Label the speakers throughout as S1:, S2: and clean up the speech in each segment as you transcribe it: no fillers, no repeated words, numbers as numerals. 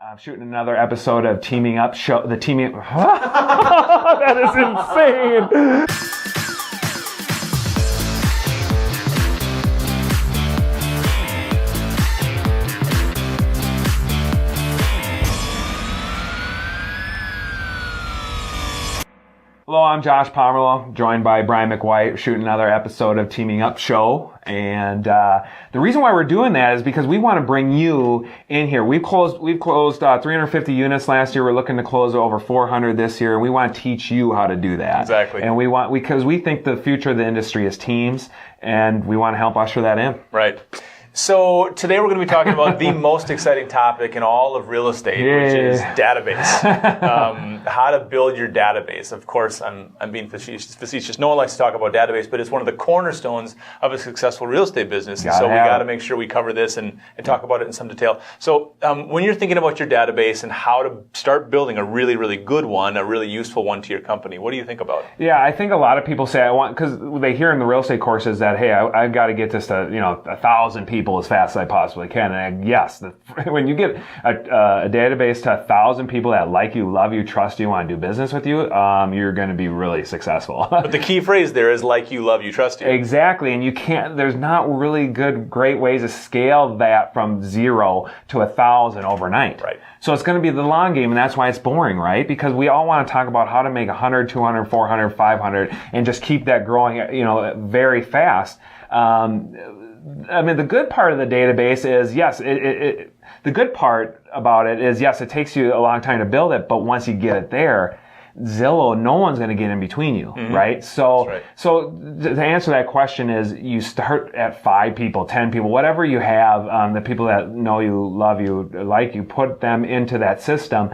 S1: I'm shooting another episode of Teaming Up Show. The Teaming... That is insane! Hello, I'm Josh Pomerlow, joined by Brian McWhite, shooting another episode of Teaming Up Show. And the reason why we're doing that is because we want to bring you in here. We've closed 350 units last year. We're looking to close over 400 this year, and we want to teach you how to do that.
S2: Exactly.
S1: And because we think the future of the industry is teams, and we want to help usher that in.
S2: Right. So today we're going to be talking about the most exciting topic in all of real estate, which is database. How to build your database. Of course, I'm being facetious. No one likes to talk about database, but it's one of the cornerstones of a successful real estate business. And so we got to make sure we cover this and talk about it in some detail. So when you're thinking about your database and how to start building a really, really good one, a really useful one to your company, what do you think about?
S1: Yeah, I think a lot of people say because they hear in the real estate courses that, hey, I've got to get this to 1,000 people as fast as I possibly can. And when you get a database to 1,000 people that like you, love you, trust you, want to do business with you, you're going to be really successful.
S2: But the key phrase there is like you, love you, trust you.
S1: Exactly. And there's not really great ways to scale that from 0 to 1,000 overnight.
S2: Right.
S1: So it's going to be the long game, and that's why it's boring, right? Because we all want to talk about how to make 100, 200, 400, 500, and just keep that growing, very fast. The good part of the database is, yes, the good part about it is, yes, it takes you a long time to build it, but once you get it there, Zillow, no one's going to get in between you, right? So to answer that question is you start at 5 people, 10 people, whatever you have, the people that know you, love you, like you, put them into that system.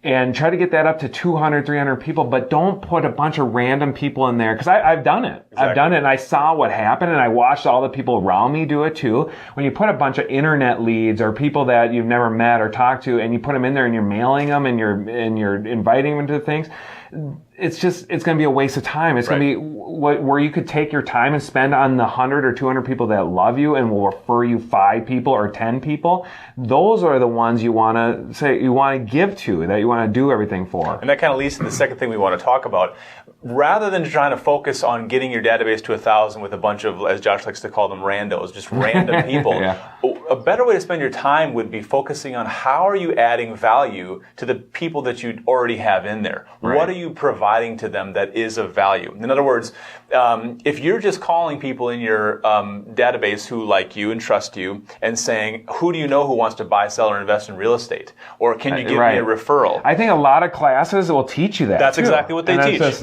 S1: And try to get that up to 200, 300 people, but don't put a bunch of random people in there. Because I've done it.
S2: Exactly.
S1: I've done it, and I saw what happened, and I watched all the people around me do it too. When you put a bunch of internet leads or people that you've never met or talked to, and you put them in there, and you're mailing them, and you're inviting them to things, it's going to be a waste of time. It's going to be where you could take your time and spend on the 100 or 200 people that love you and will refer you 5 people or 10 people. Those are the ones you want to give to, that you want to do everything for.
S2: And that kind of leads to the second thing we want to talk about. Rather than trying to focus on getting your database to 1,000 with a bunch of, as Josh likes to call them, randos, just random people, a better way to spend your time would be focusing on how are you adding value to the people that you already have in there. Right. What are you providing to them that is of value? In other words, if you're just calling people in your database who like you and trust you and saying, who do you know who wants to buy, sell, or invest in real estate? Or can you give me a referral?
S1: I think a lot classes will teach you that.
S2: That's exactly what they teach.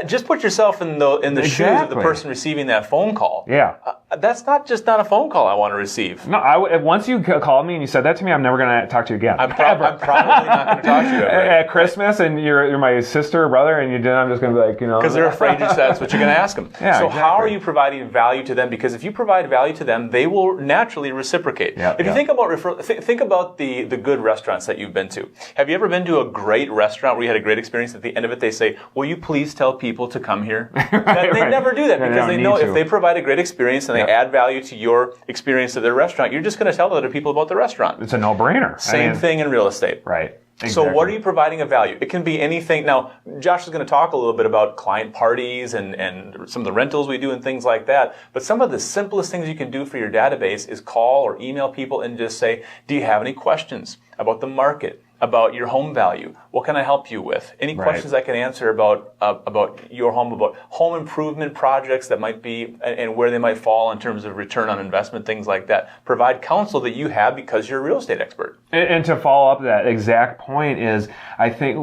S2: Just put yourself in the shoes of the person receiving that phone call.
S1: Yeah.
S2: That's not a phone call I want to receive.
S1: No, once you called me and you said that to me, I'm never going to talk to you again.
S2: I'm probably not going to talk to you ever.
S1: At Christmas, and you're my sister or brother, and I'm just going to be like,
S2: Because they're afraid that's what you're going to ask them.
S1: Yeah,
S2: so
S1: exactly.
S2: How are you providing value to them? Because if you provide value to them, they will naturally reciprocate. If you think about think about the good restaurants that you've been to. Have you ever been to a great restaurant where you had a great experience? At the end of it, they say, will you please tell people to come here? They never do that because they know if they provide a great experience and they add value to your experience of their restaurant, you're just going to tell other people about the restaurant.
S1: It's a no-brainer.
S2: Same thing in real estate.
S1: Right. Exactly.
S2: So what are you providing of value? It can be anything. Now, Josh is going to talk a little bit about client parties and some of the rentals we do and things like that. But some of the simplest things you can do for your database is call or email people and just say, do you have any questions about the market, about your home value? What can I help you with? Any questions I can answer about your home, about home improvement projects that might be and where they might fall in terms of return on investment, things like that. Provide counsel that you have because you're a real estate expert.
S1: And to follow up that exact point is, I think,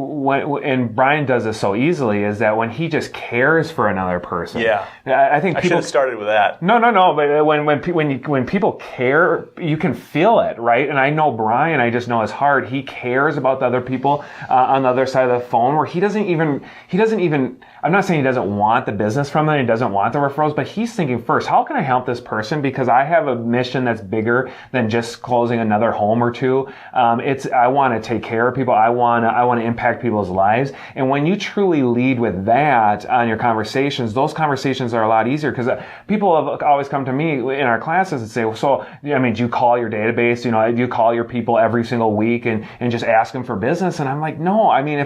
S1: and Brian does this so easily, is that when he just cares for another person.
S2: Yeah.
S1: I think people
S2: should have started with that.
S1: No. But when people care, you can feel it, right? And I know Brian. I just know his heart. He cares cares about the other people on the other side of the phone, where he doesn't even, I'm not saying he doesn't want the business from it, he doesn't want the referrals, but he's thinking first, how can I help this person? Because I have a mission that's bigger than just closing another home or two. I want to take care of people. I want to impact people's lives. And when you truly lead with that on your conversations, those conversations are a lot easier, because people have always come to me in our classes and say, well, so, I mean, do you call your database? You know, do you call your people every single week and just ask them for business? And I'm like, no, I mean,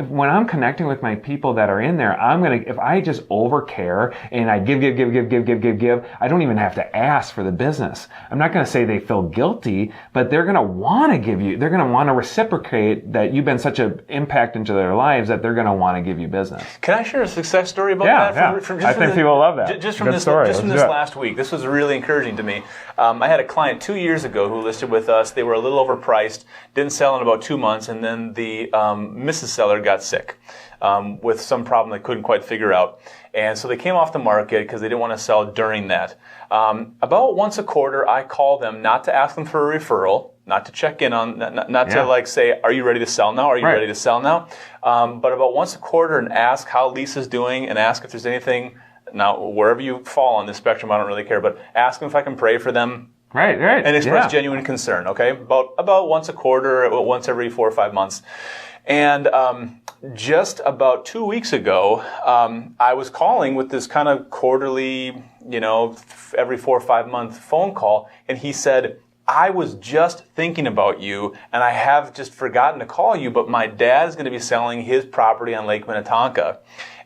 S1: when I'm connecting with my people that are in there, if I just over care and I give, I don't even have to ask for the business. I'm not going to say they feel guilty, but they're going to want to give you, they're going to want to reciprocate that you've been such an impact into their lives that they're going to want to give you business.
S2: Can I share a success story about that?
S1: Yeah. I think people love that.
S2: Just from this last week. This was really encouraging to me. I had a client 2 years ago who listed with us. They were a little overpriced, didn't sell in about 2 months, and then the Mrs. Seller got sick with some problem they couldn't quite figure out. And so they came off the market because they didn't want to sell during that. About once a quarter, I call them not to ask them for a referral, not to check in on, not to like say, are you ready to sell now? Are you ready to sell now? But about once a quarter and ask how Lisa's doing and ask if there's anything. Now, wherever you fall on this spectrum, I don't really care, but ask them if I can pray for them.
S1: Right.
S2: And express genuine concern, okay? About once a quarter, once every 4 or 5 months. And just about 2 weeks ago, I was calling with this kind of quarterly, every 4 or 5 month phone call, and he said, I was just thinking about you, and I have just forgotten to call you, but my dad is going to be selling his property on Lake Minnetonka.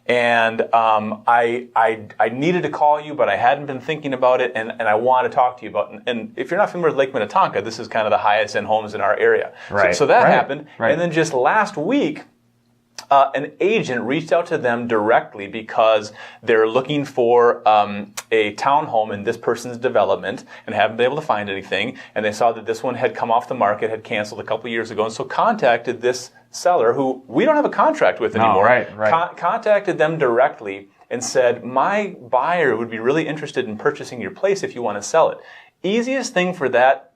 S2: And I needed to call you, but I hadn't been thinking about it, and I want to talk to you about it. And if you're not familiar with Lake Minnetonka, this is kind of the highest end homes in our area.
S1: Right.
S2: So that happened. Right. And then just last week, an agent reached out to them directly because they're looking for a townhome in this person's development and haven't been able to find anything. And they saw that this one had come off the market, had canceled a couple years ago, and so contacted this seller who we don't have a contract with anymore. Contacted them directly and said, my buyer would be really interested in purchasing your place if you want to sell it. Easiest thing for that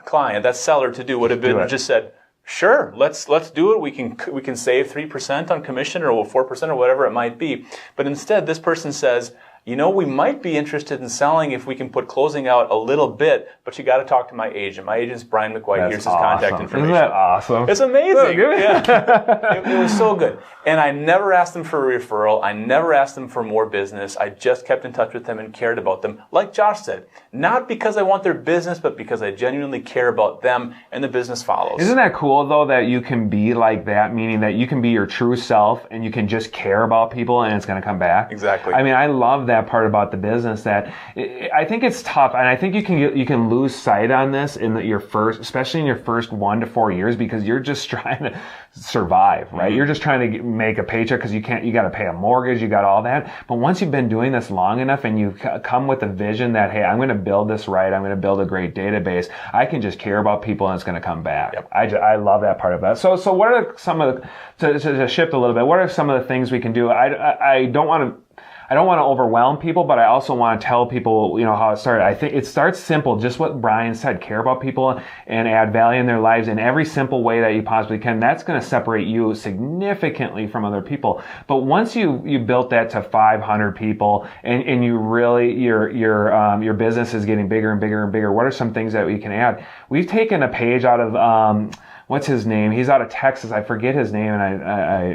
S2: client, that seller to do would have been just said, sure, let's do it. We can save 3% on commission or 4% or whatever it might be. But instead, this person says, we might be interested in selling if we can put closing out a little bit, but you got to talk to my agent. My agent's Brian McWhite. Here's his contact information.
S1: Isn't that awesome?
S2: It's amazing. It was so good. And I never asked them for a referral. I never asked them for more business. I just kept in touch with them and cared about them. Like Josh said, not because I want their business, but because I genuinely care about them, and the business follows.
S1: Isn't that cool, though, that you can be like that, meaning that you can be your true self and you can just care about people and it's going to come back?
S2: Exactly.
S1: I mean, I love that part about the business, that I think it's tough, and I think you can lose sight on this especially in your first 1 to 4 years, because you're just trying to survive, right? Mm-hmm. You're just trying to make a paycheck because you got to pay a mortgage, you got all that. But once you've been doing this long enough and you come with a vision that, hey, I'm going to build this right, I'm going to build a great database, I can just care about people and it's going to come back. Yep. I love that part of that. So what are some of to shift a little bit, what are some of the things we can do? I don't want to overwhelm people, but I also want to tell people, how it started. I think it starts simple, just what Bryan said, care about people and add value in their lives in every simple way that you possibly can. That's going to separate you significantly from other people. But once you built that to 500 people and you really, your business is getting bigger and bigger and bigger, what are some things that we can add? We've taken a page out of, what's his name? He's out of Texas. I forget his name, and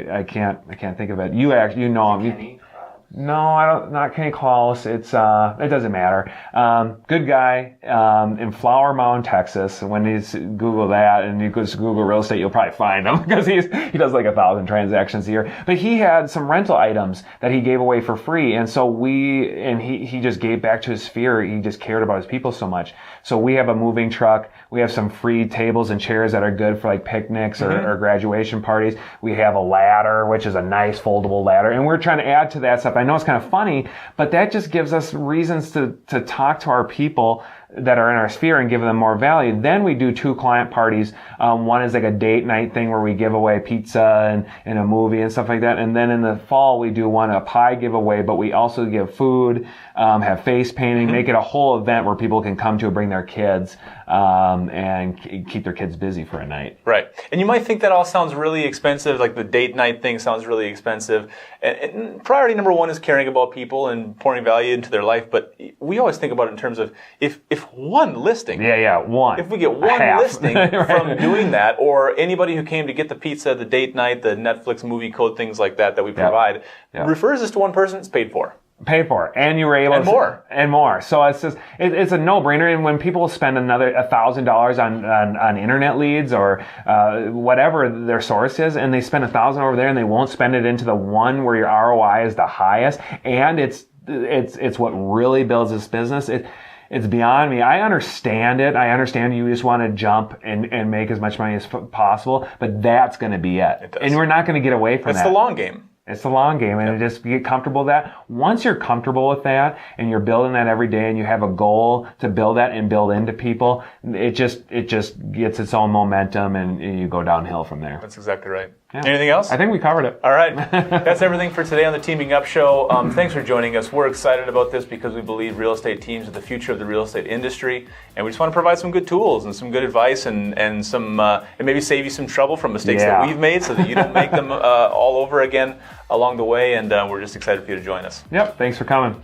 S1: I can't think of it. You know him. No, not Kenny Klaus. It doesn't matter. Good guy, in Flower Mound, Texas. When you Google that and you go to Google real estate, you'll probably find him because he does like 1,000 transactions a year. But he had some rental items that he gave away for free. And so he just gave back to his sphere. He just cared about his people so much. So we have a moving truck. We have some free tables and chairs that are good for like picnics or graduation parties. We have a ladder, which is a nice foldable ladder. And we're trying to add to that stuff. I know it's kind of funny, but that just gives us reasons to talk to our people that are in our sphere and give them more value. Then we do 2 client parties. One is like a date night thing where we give away pizza and a movie and stuff like that. And then in the fall, we do a pie giveaway, but we also give food, have face painting, make it a whole event where people can come to bring their kids, and keep their kids busy for a night.
S2: Right. And you might think that all sounds really expensive, like the date night thing sounds really expensive. And priority number 1 is caring about people and pouring value into their life. But we always think about it in terms of if one listing.
S1: One.
S2: If we get one listing right. from doing that, or anybody who came to get the pizza, the date night, the Netflix movie code, things like that we provide, refers us to one person, it's paid for.
S1: Paid for, and you were able to and more. So it's just it's a no-brainer. And when people spend another $1,000 on internet leads or whatever their source is, and they spend $1,000 over there, and they won't spend it into the one where your ROI is the highest, and it's what really builds this business. It's beyond me. I understand it. I understand you just want to jump and make as much money as possible, but that's going to be it. And we're not going to get away from that.
S2: It's the long game.
S1: It's the long game, and just get comfortable with that. Once you're comfortable with that, and you're building that every day, and you have a goal to build that and build into people, it just gets its own momentum, and you go downhill from there.
S2: That's exactly right. Yeah. Anything else?
S1: I think we covered it.
S2: All right. That's everything for today on the Teaming Up Show. Thanks for joining us. We're excited about this because we believe real estate teams are the future of the real estate industry, and we just want to provide some good tools and some good advice and some and maybe save you some trouble from mistakes that we've made, so that you don't make them all over again along the way. And we're just excited for you to join us.
S1: Yep. Thanks for coming.